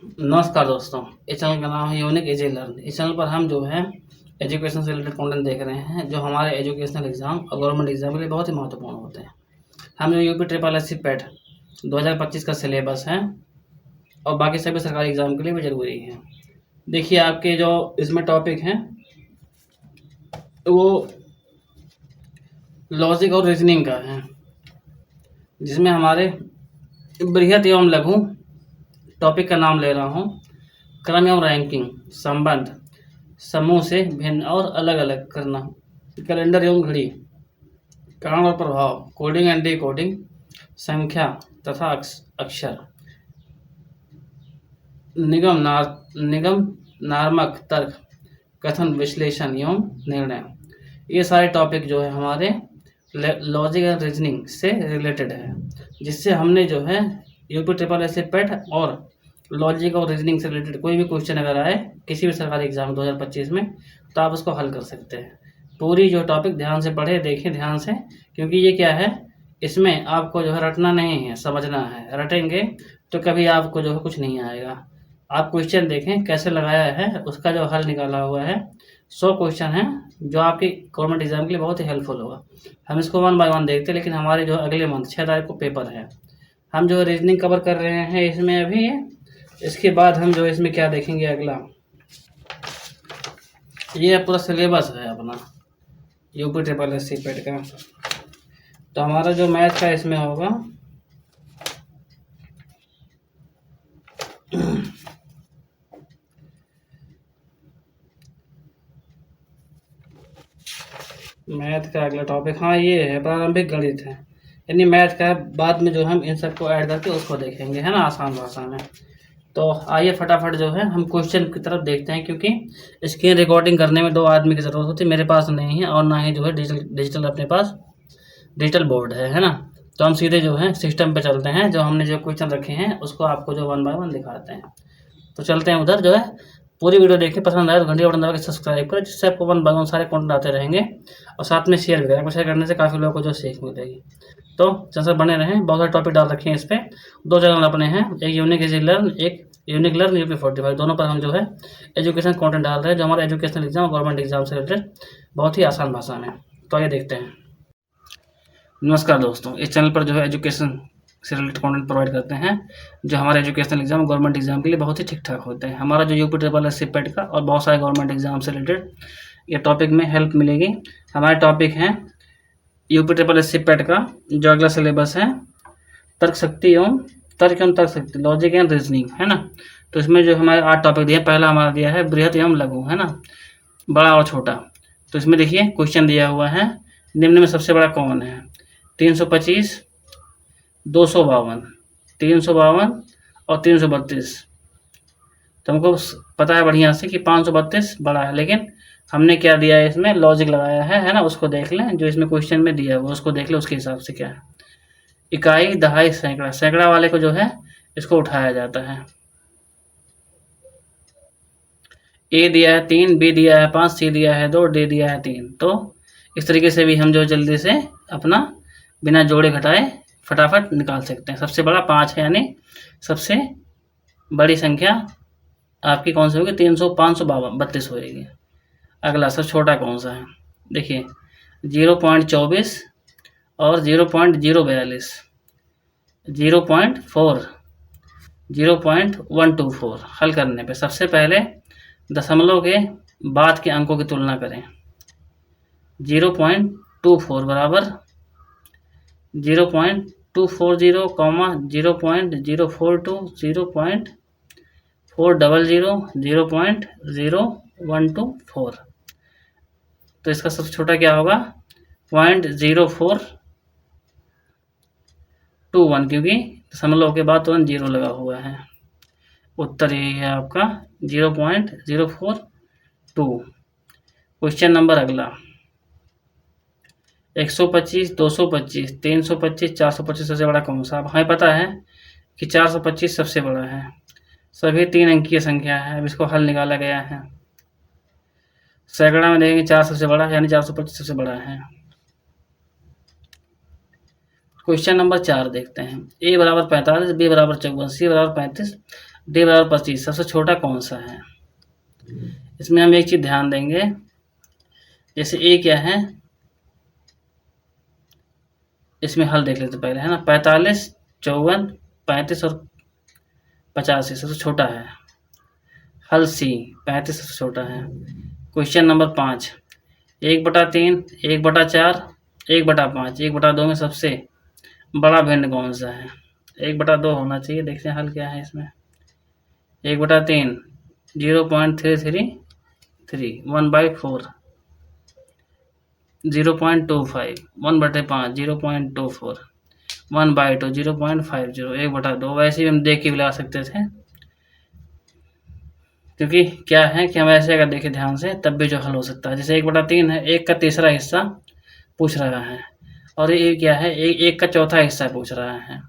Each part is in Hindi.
नमस्कार दोस्तों, इस चैनल का नाम है यूनिक इजी लर्न। इस चैनल पर हम जो है एजुकेशन से रिलेटेड कंटेंट देख रहे हैं जो हमारे एजुकेशनल एग्जाम और गवर्नमेंट एग्जाम के लिए बहुत ही महत्वपूर्ण होते हैं। हम जो यूपी ट्रिपल एस सी पेट 2025 का सिलेबस है और बाकी सभी सरकारी एग्जाम के लिए भी जरूरी है। देखिए आपके जो इसमें टॉपिक हैं वो लॉजिक और रीजनिंग का है, जिसमें हमारे बृहत एवं लघु टॉपिक का नाम ले रहा हूँ। क्रम एवं रैंकिंग, संबंध, समूह से भिन्न और अलग अलग करना, कैलेंडर एवं घड़ी, कारण और प्रभाव, कोडिंग एंड डिकोडिंग, संख्या तथा अक्षर, निगम नार्मक तर्क, कथन, विश्लेषण एवं निर्णय। ये सारे टॉपिक जो है हमारे लॉजिक एंड रीजनिंग से रिलेटेड है, जिससे हमने जो है यूपी ट्रिपल एस पेट और लॉजिक और रीजनिंग से रिलेटेड कोई भी क्वेश्चन अगर आए किसी भी सरकारी एग्जाम 2025 में तो आप उसको हल कर सकते हैं। पूरी जो टॉपिक ध्यान से पढ़े, देखें ध्यान से, क्योंकि ये क्या है, इसमें आपको जो है रटना नहीं है, समझना है। रटेंगे तो कभी आपको जो है कुछ नहीं आएगा। आप क्वेश्चन देखें कैसे लगाया है, उसका जो हल निकाला हुआ है। 100 क्वेश्चन है जो आपके गवर्नमेंट एग्जाम के लिए बहुत ही हेल्पफुल होगा। हम इसको 1 बाय 1 देखते हैं, लेकिन हमारे जो अगले मंथ 6 तारीख को पेपर है। हम जो रीजनिंग कवर कर रहे हैं इसमें अभी। इसके बाद हम जो इसमें क्या देखेंगे अगला, ये पूरा सिलेबस है अपना यूपी ट्रिपल एस सी पेट का। तो हमारा जो मैथ का इसमें होगा मैथ का अगला टॉपिक, हाँ ये है प्रारंभिक गणित है, यानी मैथ का बाद में जो हम इन सबको ऐड करके उसको देखेंगे, है ना, आसान भाषा में। तो आइए फटाफट जो है हम क्वेश्चन की तरफ देखते हैं, क्योंकि स्क्रीन रिकॉर्डिंग करने में 2 आदमी की ज़रूरत होती है। मेरे पास नहीं है और ना ही जो है डिजिटल अपने पास डिजिटल बोर्ड है ना। तो हम सीधे जो है सिस्टम पे चलते हैं, जो हमने जो क्वेश्चन रखे हैं उसको आपको जो 1 बाय 1 दिखाते हैं। तो चलते हैं उधर। जो है पूरी वीडियो देखिए, पसंद आए तो घंटी बटन दबा के सब्सक्राइब करें, जिससे आपको 1 बाय 1 सारे कंटेंट आते रहेंगे। और साथ में शेयर भी करें, शेयर करने से काफ़ी लोगों को जो सीख मिलेगी। तो चैनल बने रहें, बहुत सारे टॉपिक डाल रखे हैं इस पर। 2 चैनल अपने हैं, एक यूनिक इजी लर्न, एक यूनिक लर्न यूपी 45। दोनों पर हम जो है एजुकेशन कंटेंट डाल रहे हैं जो हमारे एजुकेशनल एग्जाम गवर्नमेंट एग्जाम से रिलेटेड बहुत ही आसान भाषा में। तो आइए देखते हैं। नमस्कार दोस्तों, इस चैनल पर जो है एजुकेशन से रिलेटेड कंटेंट प्रोवाइड करते हैं जो हमारे एजुकेशनल एग्जाम गवर्नमेंट एग्जाम के लिए बहुत ही ठीक ठाक होते हैं। हमारा जो यूपी ट्रिपल एस सी पेट का और बहुत सारे गवर्नमेंट एग्जाम से रिलेटेड ये टॉपिक में हेल्प मिलेगी। हमारे टॉपिक हैं यूपी ट्रिपल एस सी पेट का जो अगला सिलेबस है, तर्क शक्ति एवं तर्क शक्ति, लॉजिक एंड रीजनिंग, है ना। तो इसमें जो हमारे 8 टॉपिक दिए, पहला हमारा दिया है बृहत एवं लघु, है ना, बड़ा और छोटा। तो इसमें देखिए क्वेश्चन दिया हुआ है, निम्न में सबसे बड़ा कौन है? 325, 252, 352 और 332। तो हमको पता है बढ़िया से कि 532 बड़ा है, लेकिन हमने क्या दिया है इसमें, लॉजिक लगाया है ना। उसको देख लें, जो इसमें क्वेश्चन में दिया हुआ उसको देख लें, उसके हिसाब से क्या है। इकाई, दहाई, सैकड़ा, सैकड़ा वाले को जो है इसको उठाया जाता है। ए दिया है 3, बी दिया है 5, सी दिया है 2, डी दिया है 3। तो इस तरीके से भी हम जो जल्दी से अपना बिना जोड़े घटाए फटाफट निकाल सकते हैं। सबसे बड़ा 5 है, यानी सबसे बड़ी संख्या आपकी कौन सी होगी? 300, 532 होएगी। अगला सबसे छोटा कौन सा है? देखिए 0.24 और 0.042, 0.4, 0.124। हल करने पे सबसे पहले दशमलव के बाद के अंकों की तुलना करें। 0.24 बराबर 0.240, 0.042, 0.400, 0.0124। तो इसका सबसे छोटा क्या होगा? 0.0421, क्योंकि दशमलव के बाद तुरंत 0 लगा हुआ है। उत्तर यही है आपका 0.042। क्वेश्चन नंबर अगला, 125, 225, 325, 425 सबसे बड़ा कौन सा? अब हमें पता है कि 425 सबसे बड़ा है, सभी 3 अंकीय संख्या है। अब इसको हल निकाला गया है। सैकड़ा में देखेंगे 4 सबसे बड़ा है, यानी 425 सबसे बड़ा है। क्वेश्चन नंबर 4 देखते हैं। ए बराबर 45, बी बराबर 54, सी बराबर 35, डी बराबर 25, सबसे छोटा कौन सा है? इसमें हम एक चीज ध्यान देंगे, जैसे ए क्या है, इसमें हल देख लेते पहले, है ना। 45, 54, 35 और 85 सबसे छोटा है। हल सी 35 सबसे छोटा है। क्वेश्चन नंबर 5, 1/3, 1/4, 1/5, 1/2 में सबसे बड़ा भिन्न कौन सा है? 1/2 होना चाहिए। देखते हैं हल क्या है इसमें। 1/3 0.333, 1/4 0.25, 1/5 0.24, 1/2 0.50, 1/2। वैसे भी हम देख के भी लगा सकते थे, क्योंकि क्या है कि हम ऐसे अगर देखें ध्यान से तब भी जो हल हो सकता है। जैसे 1/3 है, 1 का तीसरा हिस्सा पूछ रहा है, और ये क्या है, एक का चौथा हिस्सा पूछ रहा है,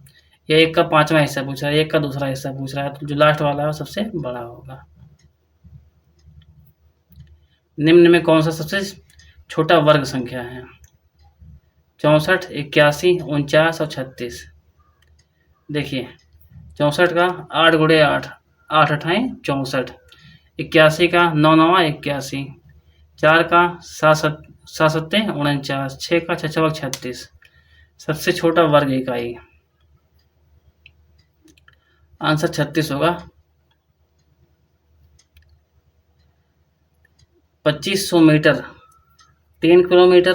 या 1 का 5वां हिस्सा पूछ रहा है, 1 का दूसरा हिस्सा पूछ रहा है, तो जो लास्ट वाला है वो सबसे बड़ा होगा। निम्न में कौन सा सबसे छोटा वर्ग संख्या है? 64, 81, 49 और 36। देखिए 64 का 8 गुणे 8, 8 अठाई 64, 81 का 9 9 81, 4 का 7 7 49, 6 का 6 36, सबसे छोटा वर्ग इकाई आंसर 36 होगा। 2500 metre 3 kilometre,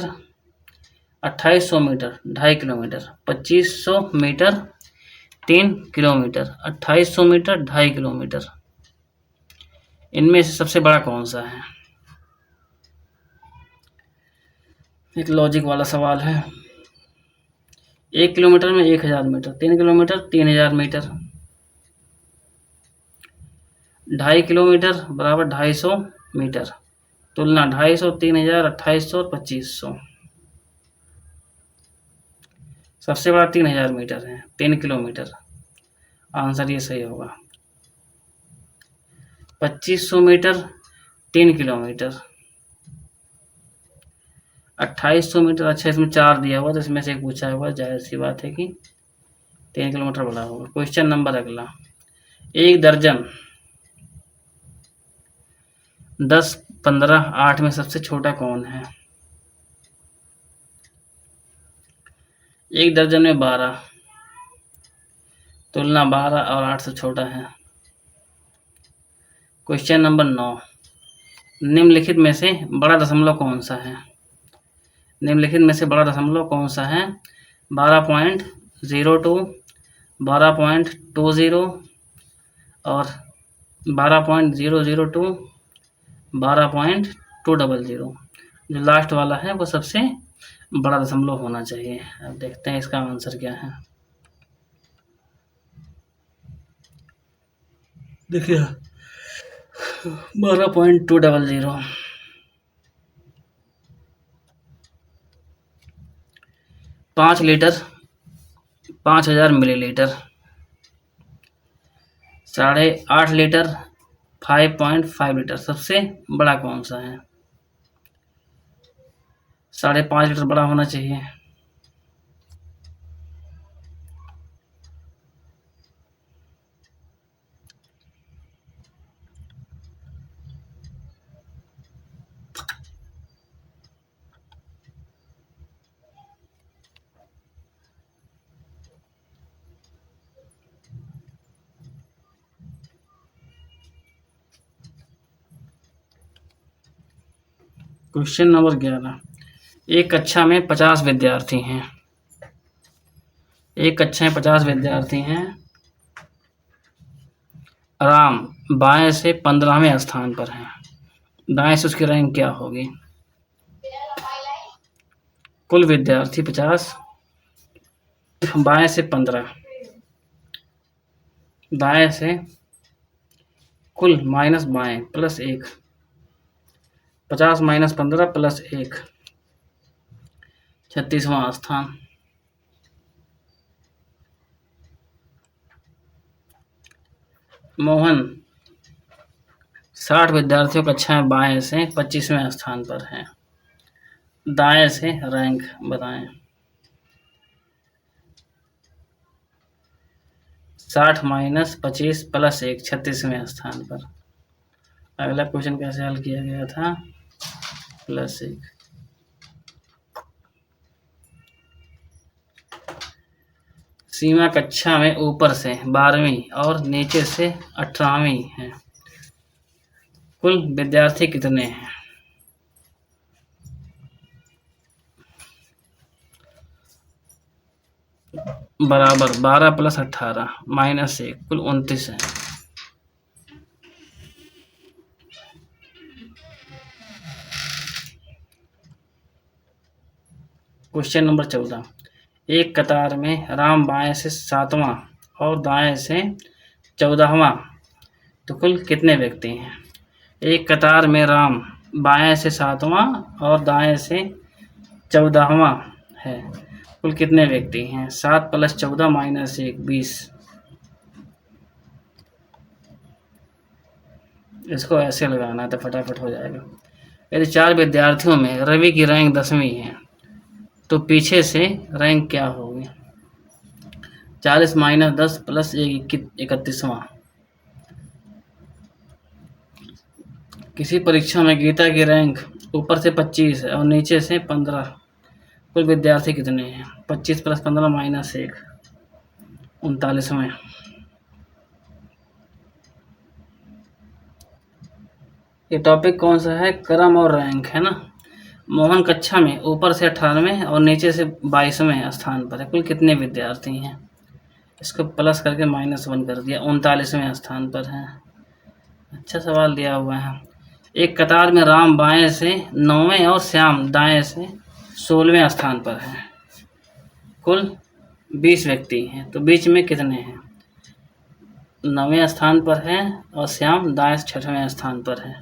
2800 metre 2.5 kilometre, 2500 metre 3 kilometre, 2800 metre 2.5 kilometre, इनमें से सबसे बड़ा कौन सा है? एक लॉजिक वाला सवाल है। 1 किलोमीटर में 1000 मीटर, 3 किलोमीटर 3000 मीटर, 2.5 किलोमीटर बराबर 250 मीटर। तुलना 250, 3000, 2800 और 2500। सबसे बड़ा 3000 मीटर है, 3 किलोमीटर। आंसर ये सही होगा। 2500 मीटर 3 किलोमीटर, 2800 मीटर। अच्छा इसमें 4 दिया हुआ तो इसमें से एक पूछा हुआ, जाहिर सी बात है कि 3 किलोमीटर बड़ा होगा। क्वेश्चन नंबर अगला, 1 दर्जन 10, 15, 8 में सबसे छोटा कौन है? 1 दर्जन में 12, तुलना 12 और 8 से छोटा है। क्वेश्चन नंबर 9, निम्नलिखित में से बड़ा दशमलव कौन सा है? निम्नलिखित में से बड़ा दशमलव कौन सा है? 12.02, 12.20 और 12.002, 12.200। जो लास्ट वाला है वो सबसे बड़ा दशमलव होना चाहिए। अब देखते हैं इसका आंसर क्या है। देखिए 12.200। 5 लीटर 5000 मिलीलीटर, 8.5 लीटर 5.5 लीटर, सबसे बड़ा कौन सा है? 5.5 लीटर बड़ा होना चाहिए। क्वेश्चन नंबर 11, एक कक्षा में 50 विद्यार्थी हैं। एक कक्षा में 50 विद्यार्थी हैं। राम बाएं से 15वें स्थान पर है, दाएं से उसकी रैंक क्या होगी? कुल विद्यार्थी 50, बाएं से 15, दाएं से कुल माइनस बाएं प्लस 1, 50 माइनस 15 प्लस 1, 36वां स्थान। मोहन 60 विद्यार्थियों कक्षा में बाएं से 25वें स्थान पर है, दाएं से रैंक बताएं। 60 माइनस 25 प्लस 1 36वें स्थान पर। अगला क्वेश्चन कैसे हल किया गया था? प्लस 1। सीमा कक्षा में ऊपर से 12वीं और नीचे से 18वीं है। कुल विद्यार्थी कितने हैं? बराबर 12 प्लस 18 माइनस 1 कुल 29 है। Question number 14। एक कतार में राम बाएं से 7वां और दाएं से 14वां, तो कुल कितने व्यक्ति हैं? एक कतार में राम बाएं से 7वां और दाएं से 14वां है, कुल कितने व्यक्ति हैं? 7 प्लस 14 माइनस 1 20। इसको ऐसे लगाना है तो फटाफट हो जाएगा। यदि 4 विद्यार्थियों में रवि की रैंक 10वीं है तो पीछे से रैंक क्या होगी? 40 माइनस 10 प्लस 1 31वां। किसी परीक्षा में गीता की रैंक ऊपर से 25 है और नीचे से 15, कुल विद्यार्थी कितने हैं? 25 प्लस 15 माइनस 1 39वें। ये टॉपिक कौन सा है? क्रम और रैंक है ना। मोहन कक्षा में ऊपर से 18वें और नीचे से 22वें स्थान पर है। कुल कितने विद्यार्थी हैं? इसको प्लस करके -1 कर दिया, 39वें स्थान पर है। अच्छा सवाल दिया हुआ है। एक कतार में राम बाएं से 9वें और श्याम दाएं से 16वें स्थान पर है। कुल 20 व्यक्ति हैं, तो बीच में कितने हैं? 9वें स्थान पर है और श्याम दाएं से 6वें स्थान पर है।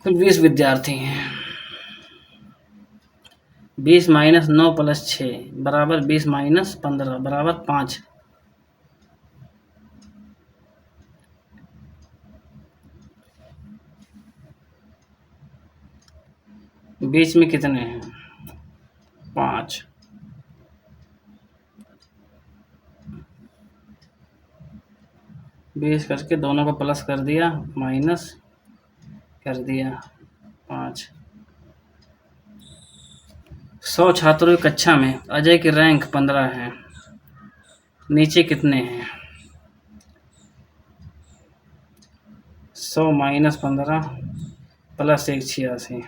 कुल 20 विद्यार्थी हैं। 20 माइनस 9 प्लस 6 बराबर 20 माइनस 15 बराबर 5। बीच में कितने हैं? 5। बीस करके दोनों को प्लस कर दिया, माइनस कर दिया 5। 100 छात्रों की कक्षा में अजय की रैंक 15 है। नीचे कितने हैं? 100 माइनस 15 प्लस 1 86।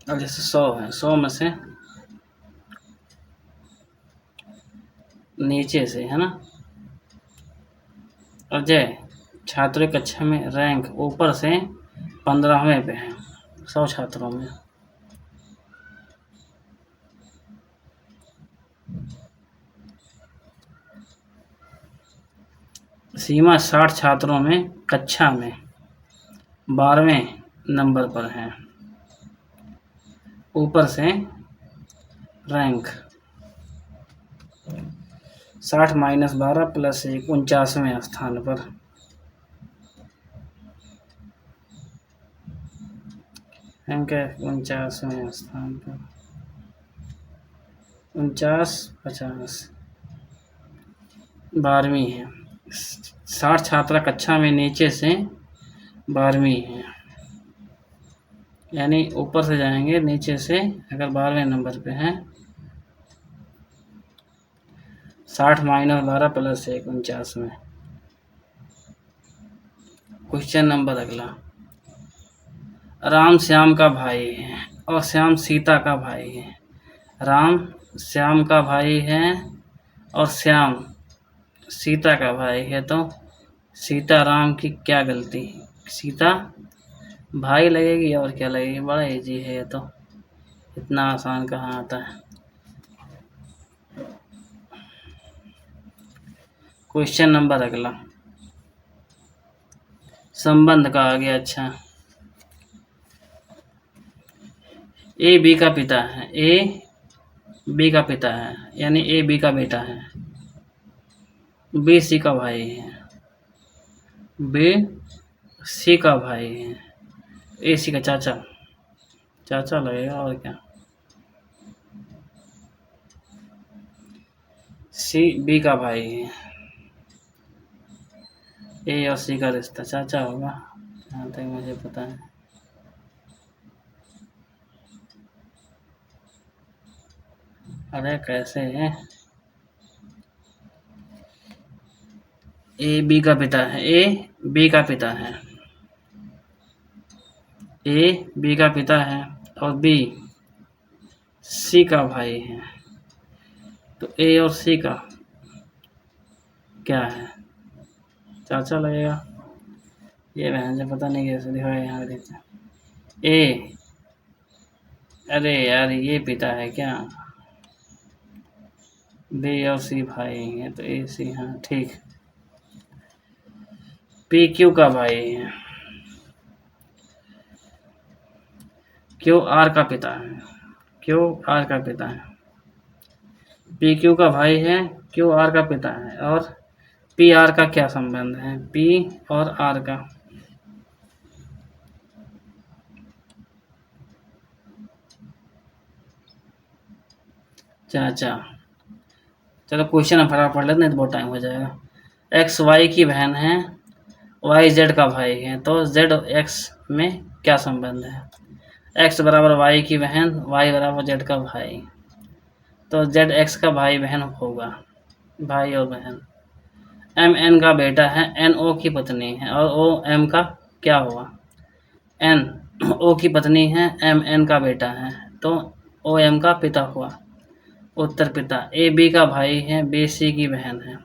अब जैसे 100 है, 100 में से नीचे से है ना, अजय छात्रों की कक्षा में रैंक ऊपर से 15वें पे है 100 छात्रों में। सीमा 60 छात्रों में कक्षा में 12वें नंबर पर है। ऊपर से रैंक 60 माइनस 12 प्लस 1 49वें स्थान पर। रैंक है 49वें स्थान पर। 49 50 12वीं है। 60 छात्रा कक्षा में नीचे से 12वीं है, यानी ऊपर से जाएंगे नीचे से, अगर 12वें नंबर पे हैं 60 माइनस 12 प्लस 1 49वें। क्वेश्चन नंबर अगला। राम श्याम का भाई है और श्याम सीता का भाई है। राम श्याम का भाई है और श्याम सीता का भाई है, तो सीता राम की क्या गलती? सीता भाई लगेगी और क्या लगेगी? बड़ा इजी है ये तो, इतना आसान कहाँ आता है। क्वेश्चन नंबर अगला संबंध का आ गया। अच्छा, ए बी का पिता है, ए बी का पिता है, यानी ए बी का बेटा है। बी सी का भाई है, बी सी का भाई है, ए सी का चाचा। चाचा लगेगा और क्या। सी बी का भाई है। ए और सी का रिश्ता चाचा होगा, जहाँ तक मुझे पता है। अरे कैसे है। ए बी का पिता है, ए बी का पिता है, ए बी का पिता है और बी सी का भाई है। तो ए और सी का क्या है, चाचा लगेगा। ये बहन से पता नहीं कैसे दिखाया यहाँ देखते। ए, अरे यार ये पिता है क्या। बी और सी भाई हैं तो ए सी, हाँ ठीक। पी क्यू का भाई है, क्यू आर का पिता है, क्यू आर का पिता है। पी क्यू का भाई है, क्यू आर का पिता है, और पी आर का क्या संबंध है, पी और आर का। चाचा। चलो क्वेश्चन हम फटाफट पढ़ लेते नहीं तो बहुत टाइम हो जाएगा। एक्स वाई की बहन है, वाई जेड का भाई है, तो जेड एक्स में क्या संबंध है। एक्स बराबर वाई की बहन, वाई बराबर जेड का भाई, तो जेड एक्स का भाई बहन होगा, भाई और बहन। एम एन का बेटा है, एन ओ की पत्नी है, और ओ एम का क्या हुआ, एन ओ की पत्नी है, एम एन का बेटा है, तो ओ एम का पिता हुआ, उत्तर पिता। ए बी का भाई है, बी सी की बहन है,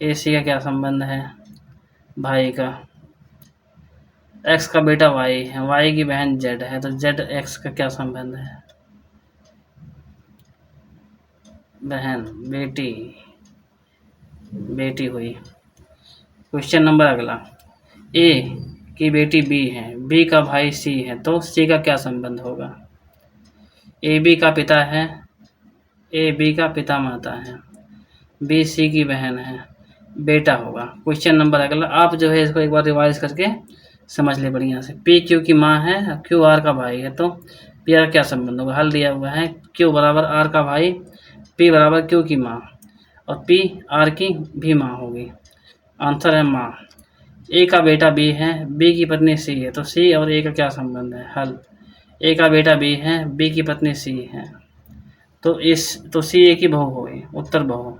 ए सी का क्या संबंध है, भाई का। एक्स का बेटा वाई है, वाई की बहन जेड है, तो जेड एक्स का क्या संबंध है, बहन, बेटी, बेटी हुई। क्वेश्चन नंबर अगला। ए की बेटी बी है, बी का भाई सी है, तो सी का क्या संबंध होगा। ए बी का पिता है, ए बी का पिता माता है, बी सी की बहन है, बेटा होगा। क्वेश्चन नंबर अगला, आप जो है इसको एक बार रिवाइज करके समझ ले बढ़िया से। पी क्यू की माँ है, क्यू आर का भाई है, तो पी आर क्या संबंध होगा, हल दिया हुआ है। क्यू बराबर आर का भाई, पी बराबर क्यू की माँ, और पी आर की भी माँ होगी। आंसर है माँ। ए का बेटा बी है, बी की पत्नी सी है, तो सी और ए का क्या संबंध है, हल। ए का बेटा बी है, बी की पत्नी सी है, तो सी ए की बहू होगी, उत्तर बहू।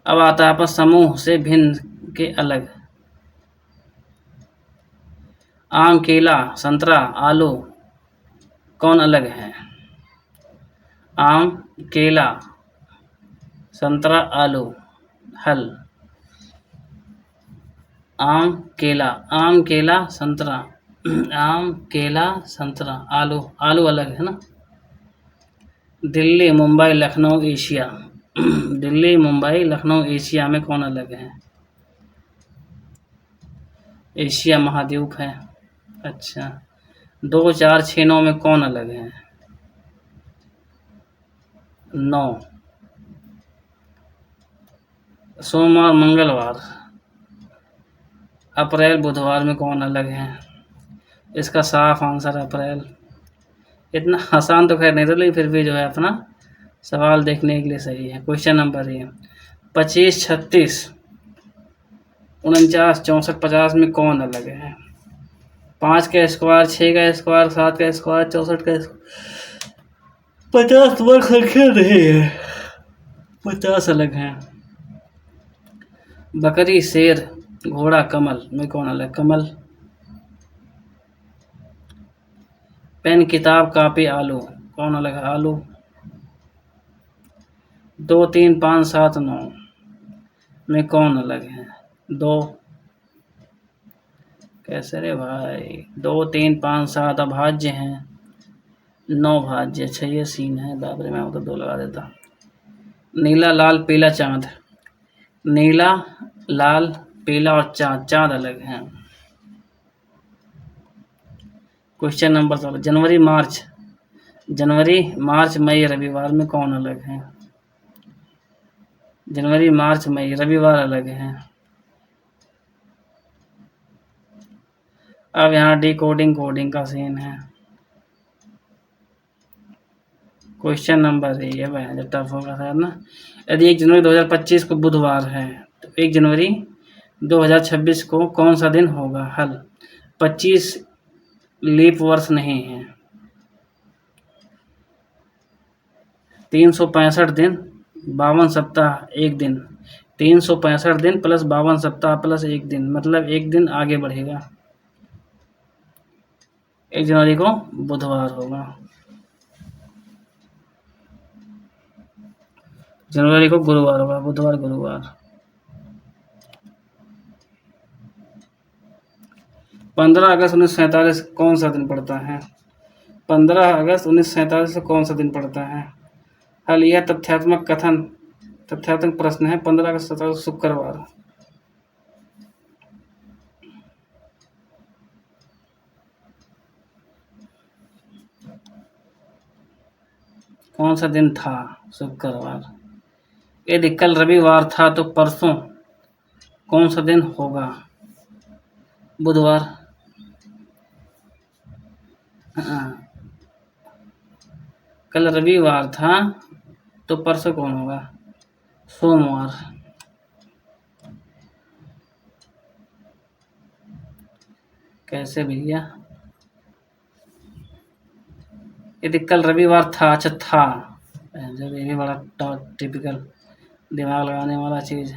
अब आता है आपस समूह से भिन्न के अलग। आम, केला, संतरा, आलू कौन अलग है। आम, केला, संतरा, आलू, हल। आम केला, आम केला संतरा, आम केला संतरा, आलू, आलू अलग है ना। दिल्ली, मुंबई, लखनऊ, एशिया। दिल्ली, मुंबई, लखनऊ, एशिया में कौन अलग है। एशिया महाद्वीप है। अच्छा, 2, 4, 6, 9 में कौन अलग है, 9। सोमवार, मंगलवार, अप्रैल, बुधवार में कौन अलग है। इसका साफ आंसर अप्रैल। इतना आसान तो खैर नहीं था, लेकिन फिर भी जो है अपना सवाल देखने के लिए सही है। क्वेश्चन नंबर ये 25, 36, 49, 64, 50 में कौन अलग है। 5 का स्क्वायर, 6 का स्क्वायर, 7 का स्क्वायर, 64 का स्क्वायर, 50 वर्ग संख्या नहीं है, 50 अलग हैं। बकरी, शेर, घोड़ा, कमल में कौन अलग, कमल। पेन, किताब, कापी, आलू कौन अलग है, आलू। 2, 3, 5, 7, 9 में कौन अलग है, 2। कैसे रे भाई, 2, 3, 5, 7 अभाज्य हैं, 9 भाज्य। अच्छा ये सीन है, बाप रे, मैं तो 2 लगा देता। नीला, लाल, पीला, चांद। नीला, लाल, पीला और चांद, चांद अलग हैं। क्वेश्चन नंबर 16, जनवरी, मार्च, मई, रविवार में कौन अलग है। जनवरी, मार्च, मई, रविवार अलग हैं। अब यहाँ डिकोडिंग कोडिंग का सीन है। क्वेश्चन नंबर ये है, जो टफ होगा शायद ना। यदि 1 जनवरी 2025 को बुधवार है तो 1 जनवरी 2026 को कौन सा दिन होगा? हल। 25 लीप वर्ष नहीं है। 365 दिन, 52 सप्ताह, 1 दिन। 365 दिन प्लस 52 सप्ताह प्लस 1 दिन, मतलब 1 दिन आगे बढ़ेगा। 1 जनवरी को बुधवार होगा। जनवरी को गुरुवार होगा, बुधवार गुरुवार। 15 अगस्त 1947 कौन सा दिन पड़ता है? 15 अगस्त 1947 से कौन सा दिन पड़ता है? हल। यह तथ्यात्मक प्रश्न है। 15 अगस्त 17 शुक्रवार। कौन सा दिन था? शुक्रवार। यदि कल रविवार था तो परसों कौन सा दिन होगा? बुधवार। कल रविवार था तो परसों कौन होगा? सोमवार। कैसे भैया? यदि कल रविवार था, अच्छा था, जब ये भी बड़ा टिपिकल दिमाग लगाने वाला चीज़।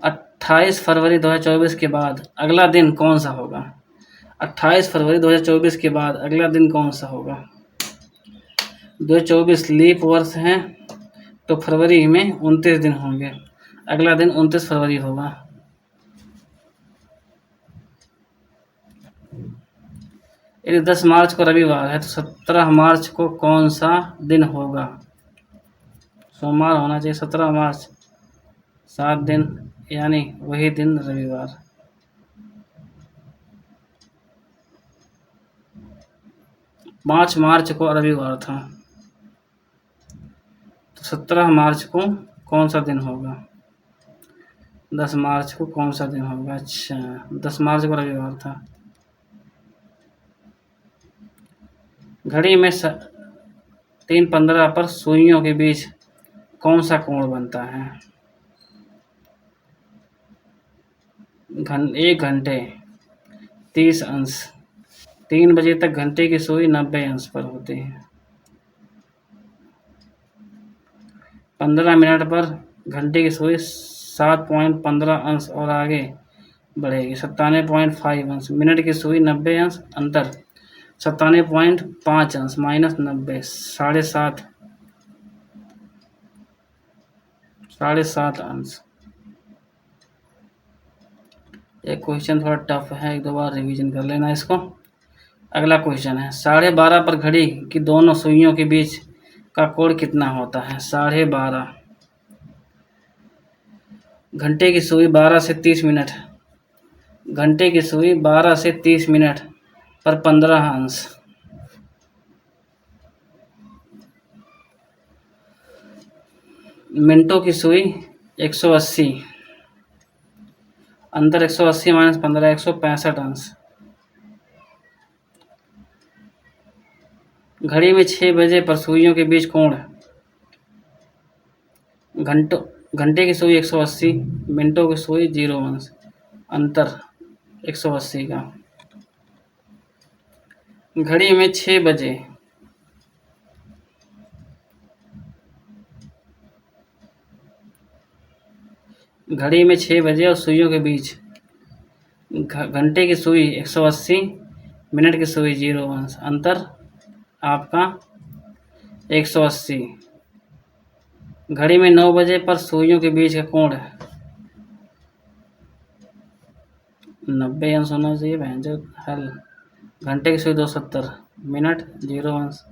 28 फरवरी 2024 के बाद अगला दिन कौन सा होगा? 28 फरवरी 2024 के बाद अगला दिन कौन सा होगा? 2024 लीप वर्ष है तो फरवरी में 29 दिन होंगे। अगला दिन 29 फरवरी होगा। यदि 10 मार्च को रविवार है तो 17 मार्च को कौन सा दिन होगा? सोमवार होना चाहिए। 17 मार्च 7 दिन, यानी वही दिन रविवार। 5 मार्च को रविवार था तो 17 मार्च को कौन सा दिन होगा? 10 मार्च को कौन सा दिन होगा? अच्छा, 10 मार्च को रविवार था। घड़ी में 3:15 पर सुइयों के बीच कौन सा कोण बनता है? 1 घंटे 30 अंश। 3 बजे तक घंटे की सुई 90 अंश पर होती है। 15 मिनट पर घंटे की सुई 7.15 अंश और आगे बढ़ेगी 97.5 अंश। मिनट की सुई 90 अंश, अंतर 97.5 अंश माइनस 90, 7.5 अंश। एक क्वेश्चन थोड़ा टफ है, 1-2 बार रिवीजन कर लेना इसको। अगला क्वेश्चन है 12:30 पर घड़ी की दोनों सुइयों के बीच का कोण कितना होता है? 12:30। घंटे की सुई 12 से 30 मिनट, घंटे की सुई 12 से 30 मिनट पर 15 अंश। मिनटों की सुई 180, अंतर 180 माइनस 15, 165 अंश। घड़ी में 6 बजे पर सुइयों के बीच कोण। घंटे की सुई 180, मिनटों की सुई 0 अंश, अंतर 180 का। घड़ी में 6 बजे और सुइयों के बीच घंटे की सुई 180, मिनट की सुई 0 अंश, अंतर आपका 180। घड़ी में 9 बजे पर सुइयों के बीच का कोण 90 अंश होना चाहिए। भैंजो हल। घंटे की सुई 270, मिनट 0 अंश,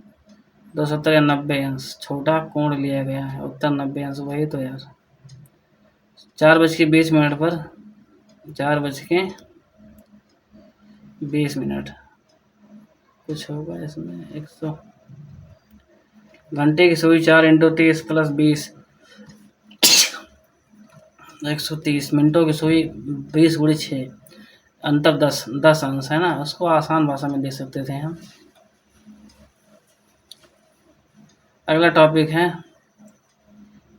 270 या 90 अंश, छोटा कोण लिया गया है, उत्तर 90 अंश। वही तो यार। 4:20 पर 4:20 कुछ होगा इसमें 100। घंटे की सुई 4 × 30 + 20 130। मिनटों की सुई 20 × 6 अंतर 10 अंश है ना, उसको आसान भाषा में दे सकते थे हम। अगला टॉपिक है,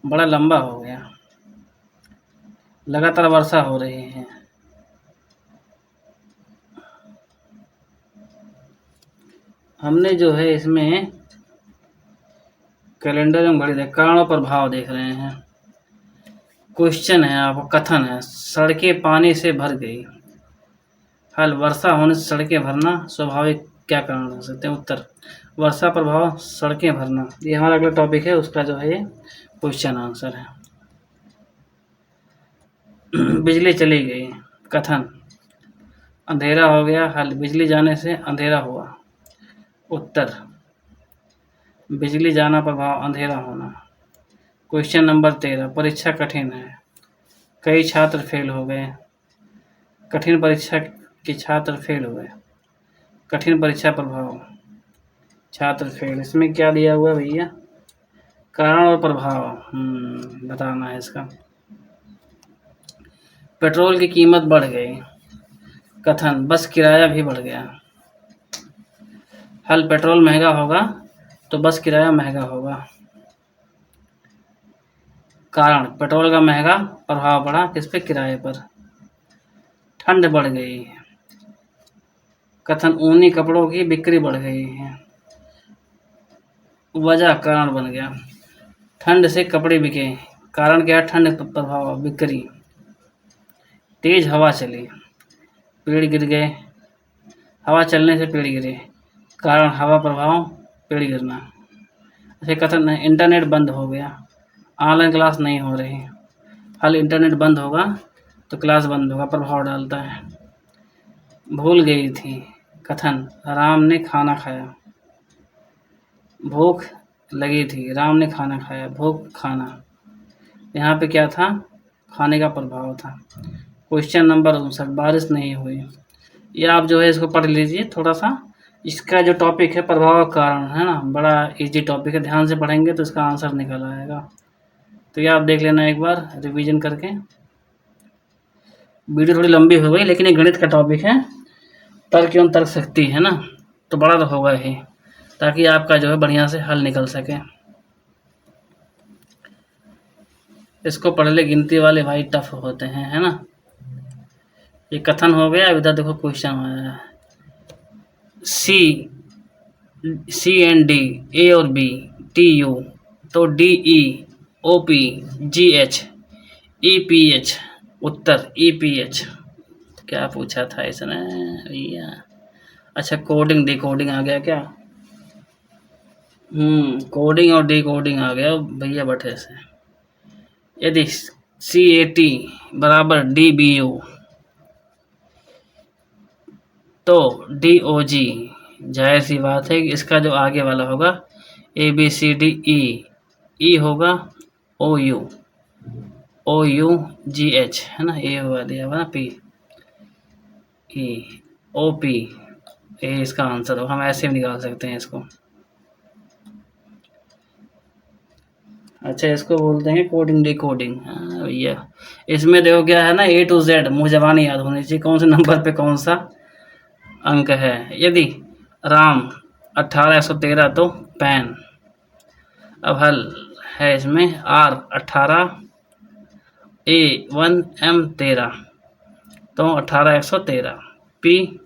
बड़ा लंबा हो गया, लगातार वर्षा हो रही है। हमने जो है इसमें कैलेंडर में घड़ी देख, कारण और प्रभाव देख रहे हैं। क्वेश्चन है, आपको कथन है, सड़कें पानी से भर गई। हल, वर्षा होने से सड़कें भरना स्वाभाविक क्या कारण हो सकते हैं। उत्तर, वर्षा प्रभाव सड़कें भरना। ये हमारा अगला टॉपिक है, उसका जो है ये क्वेश्चन आंसर है। बिजली चली गई। कथन, अंधेरा हो गया। हल, बिजली जाने से अंधेरा हुआ। उत्तर, बिजली जाना प्रभाव अंधेरा होना। क्वेश्चन नंबर 13, परीक्षा कठिन है, कई छात्र फेल हो गए। कठिन परीक्षा के छात्र फेल हुए। कठिन परीक्षा प्रभाव, छात्र फेल। इसमें क्या दिया हुआ है भैया, कारण और प्रभाव बताना है इसका। पेट्रोल की कीमत बढ़ गई। कथन, बस किराया भी बढ़ गया। हल, पेट्रोल महंगा होगा तो बस किराया महंगा होगा। कारण, पेट्रोल का महंगा प्रभाव पड़ा किस पे, किराए पर। ठंड बढ़ गई। कथन, ऊनी कपड़ों की बिक्री बढ़ गई है। वजह, कारण बन गया, ठंड से कपड़े बिके। कारण क्या, ठंड प्रभाव, बिक्री। तेज हवा चली, पेड़ गिर गए। हवा चलने से पेड़ गिरे। कारण, हवा प्रभाव, पेड़ गिरना। ऐसे कथन है, इंटरनेट बंद हो गया, ऑनलाइन क्लास नहीं हो रही। हल, इंटरनेट बंद होगा तो क्लास बंद होगा, प्रभाव डालता है। भूल गई थी। कथन, राम ने खाना खाया। भूख लगी थी, राम ने खाना खाया। भूख, खाना। यहाँ पे क्या था, खाने का प्रभाव था। क्वेश्चन नंबर 59, बारिश नहीं हुई। ये आप जो है इसको पढ़ लीजिए थोड़ा सा। इसका जो टॉपिक है प्रभाव का कारण है ना, बड़ा इजी टॉपिक है, ध्यान से पढ़ेंगे तो इसका आंसर निकल आएगा। तो ये आप देख लेना एक बार रिवीजन करके। वीडियो थोड़ी लंबी हो गई, लेकिन ये गणित का टॉपिक है, तर्क एवं तर्क शक्ति है ना, तो बड़ा तो होगा ही, ताकि आपका जो है बढ़िया से हल निकल सके। इसको पढ़ ले, गिनती वाले भाई टफ होते हैं, है ना। ये कथन हो गया। इधर देखो क्वेश्चन आया है, सी एंड डी, ए और बी, टी यू, तो D E, O P, G H, E P H. उत्तर, ई पी एच। क्या पूछा था इसने भैया। अच्छा, कोडिंग डिकोडिंग आ गया क्या। कोडिंग और डिकोडिंग आ गया भैया बठे से। यदि सी ए टी बराबर डी बी यू, तो डी ओ जी, जाहिर सी बात है कि इसका जो आगे वाला होगा A B C D E, E होगा O U, O U G H, है ना, ए हुआ दिया हुआ ना, पी, ई, ओ पी, ये इसका आंसर हो। हम ऐसे भी निकाल सकते हैं इसको। अच्छा, इसको बोलते हैं कोडिंग डिकोडिंग। हाँ भैया, इसमें देखो क्या है ना, ए टू जेड मुँह ज़बानी याद होनी चाहिए, कौन से नंबर पे कौन सा अंक है। यदि राम 18 113 तो पैन। अब हल है इसमें, आर 18, ए 1, एम 13, तो 18 113। पी,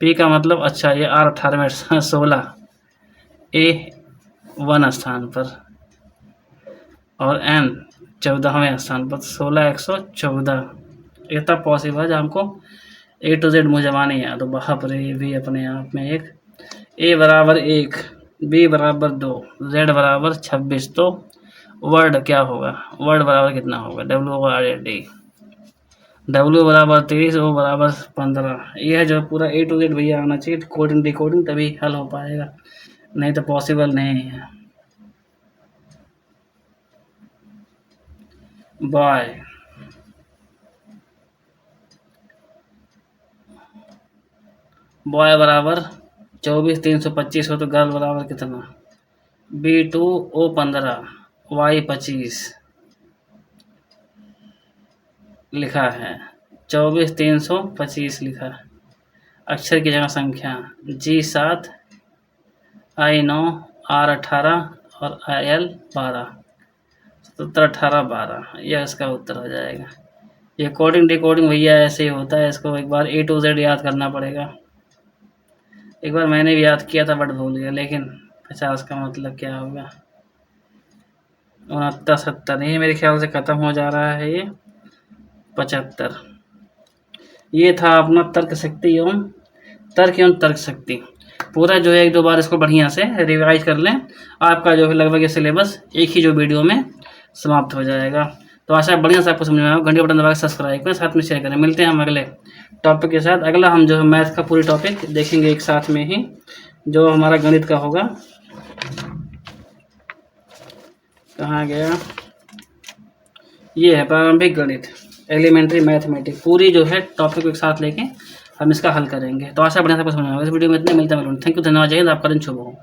पी का मतलब, अच्छा ये आर 18 में 16, ए 1 स्थान पर, और एन 14वें स्थान पर, 16 114। इतना पॉसिबल है जब हमको ए टू जेड मुँह जबानी याद हो। बाप रे, ये भी अपने आप में एक। ए बराबर 1, बी बराबर 2, जेड बराबर 26, तो वर्ड क्या होगा, वर्ड बराबर कितना होगा, डब्ल्यू बराबर डी, डब्ल्यू बराबर 30, ओ बराबर 15। यह जो पूरा ए टू जेड भैया आना चाहिए, कोडिंग डिकोडिंग, तभी हल हो पाएगा, नहीं तो पॉसिबल नहीं है। बॉय, बॉय बराबर 24 325 हो, तो गर्ल बराबर कितना, B2 O15 Y25 लिखा है। 24,325 लिखा है। अक्षर की जगह संख्या G7, I9, R18 और IL12, 17, 18, 12, यह इसका उत्तर हो जाएगा। ये कोडिंग डिकोडिंग भैया ऐसे ही होता है, इसको एक बार A to Z याद करना पड़ेगा। एक बार मैंने भी याद किया था बट भूल गया, लेकिन 50 का मतलब क्या होगा, 69, 70, ये मेरे ख्याल से ख़त्म हो जा रहा है। ये 75। ये था अपना तर्क शक्ति एवं तर्क शक्ति। पूरा जो है 1-2 बार इसको बढ़िया से रिवाइज कर लें, आपका जो है लगभग ये सिलेबस एक ही जो वीडियो में समाप्त हो जाएगा। तो आशा है बढ़िया से आपको समझ में आएगा। घंटी बटन दबा के सब्सक्राइब करें, साथ में शेयर करें। मिलते हैं हम अगले टॉपिक के साथ। अगला हम जो है मैथ का पूरी टॉपिक देखेंगे एक साथ में ही, जो हमारा गणित का होगा। कहाँ गया, ये है प्रारंभिक गणित, एलिमेंट्री मैथमेटिक्स। पूरी जो है टॉपिक को एक साथ लेके हम इसका हल करेंगे। तो आशा बढ़िया से आपको समझ में आएगा। इस वीडियो में इतने, मिलता है। थैंक यू, धन्यवाद, जय हिंद, आपका दिन शुभ हो।